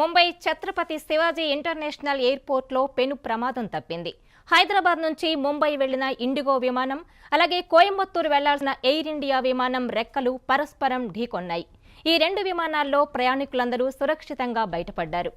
Mumbai Chhatrapati Shivaji international ఎయిర్పోర్ట్లో పెను ప్రమాదం తప్పింది. హైదరాబాద్ నుంచి ముంబై వెళ్లిన ఇండిగో విమానం, అలాగే కోయంబత్తూరు వెళ్లాల్సిన ఎయిర్ ఇండియా విమానం రెక్కలు పరస్పరం ఢీకొన్నాయి. ఈ రెండు విమానాల్లో ప్రయాణికులందరూ సురక్షితంగా బయటపడ్డారు.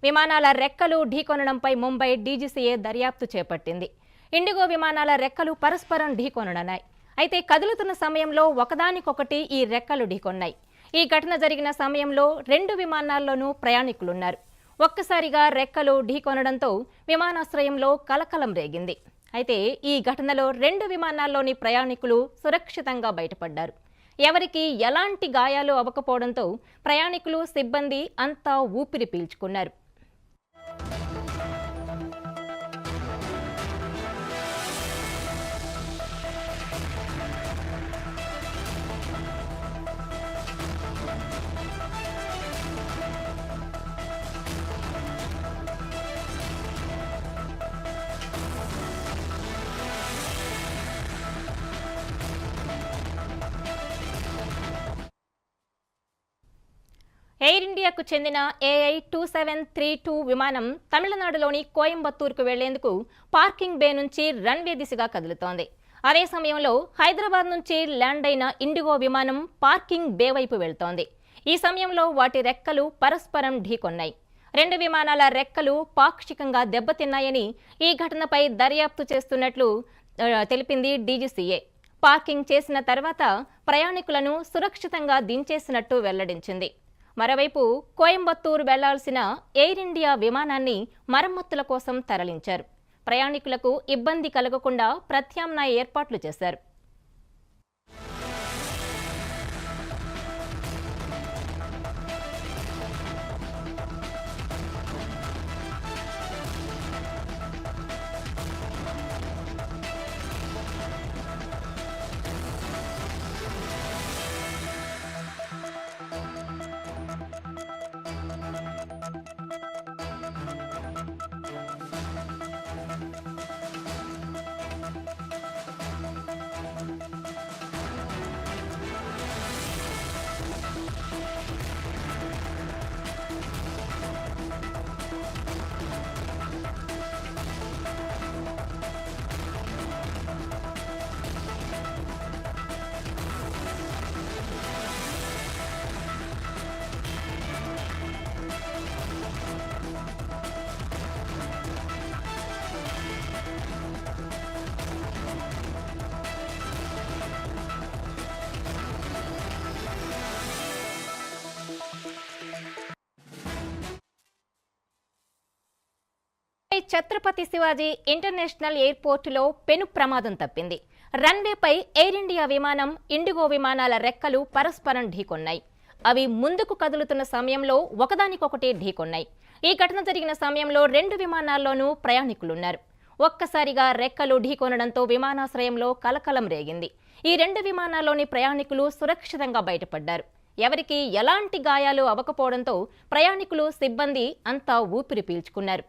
విమానాల రెక్కలు ఢీకొనడంపై ముంబై డీజీసీఏ దర్యాప్తు చేపట్టింది. ఇండిగో విమానాల రెక్కలు పరస్పరం ఢీకొననున్నాయి. అయితే కదులుతున్న సమయంలో ఒకదానికొకటి ఈ రెక్కలు ఢీకొన్నాయి. ఈ ఘటన జరిగిన సమయంలో రెండు విమానాల్లోనూ ప్రయాణికులున్నారు. ఒక్కసారిగా రెక్కలు ఢీకొనడంతో విమానాశ్రయంలో కలకలం రేగింది. అయితే ఈ ఘటనలో రెండు విమానాల్లోని ప్రయాణికులు సురక్షితంగా బయటపడ్డారు. ఎవరికీ ఎలాంటి గాయాలు అవ్వకపోవడంతో ప్రయాణికులు, సిబ్బంది అంతా ఊపిరి పీల్చుకున్నారు. ఎయిర్ ఇండియాకు చెందిన AI-2732 విమానం తమిళనాడులోని కోయంబత్తూరుకు వెళ్లేందుకు పార్కింగ్ బే నుంచి రన్వే దిశగా కదులుతోంది. అదే సమయంలో హైదరాబాద్ నుంచి ల్యాండ్ అయిన ఇండిగో విమానం పార్కింగ్ బే వైపు వెళ్తోంది. ఈ సమయంలో వాటి రెక్కలు పరస్పరం ఢీకొన్నాయి. రెండు విమానాల రెక్కలు పాక్షికంగా దెబ్బతిన్నాయని, ఈ ఘటనపై దర్యాప్తు చేస్తున్నట్లు తెలిపింది డీజీసీఏ. పార్కింగ్ చేసిన తర్వాత ప్రయాణికులను సురక్షితంగా దించేసినట్టు వెల్లడించింది. మరోవైపు కోయంబత్తూరు వెళ్లాల్సిన ఎయిర్ ఇండియా విమానాన్ని మరమ్మతుల కోసం తరలించారు. ప్రయాణికులకు ఇబ్బంది కలగకుండా ప్రత్యామ్నాయ ఏర్పాట్లు చేశారు. ఛత్రపతి శివాజీ ఇంటర్నేషనల్ ఎయిర్పోర్టులో పెను ప్రమాదం తప్పింది. రన్వేపై ఎయిర్ ఇండియా విమానం, ఇండిగో విమానాల రెక్కలు పరస్పరం ఢీకొన్నాయి. అవి ముందుకు కదులుతున్న సమయంలో ఒకదానికొకటి ఢీకొన్నాయి. ఈ ఘటన జరిగిన సమయంలో రెండు విమానాల్లోనూ ప్రయాణికులున్నారు. ఒక్కసారిగా రెక్కలు ఢీకొనడంతో విమానాశ్రయంలో కలకలం రేగింది. ఈ రెండు విమానాల్లోని ప్రయాణికులు సురక్షితంగా బయటపడ్డారు. ఎవరికీ ఎలాంటి గాయాలు అవ్వకపోవడంతో ప్రయాణికులు, సిబ్బంది అంతా ఊపిరి పీల్చుకున్నారు.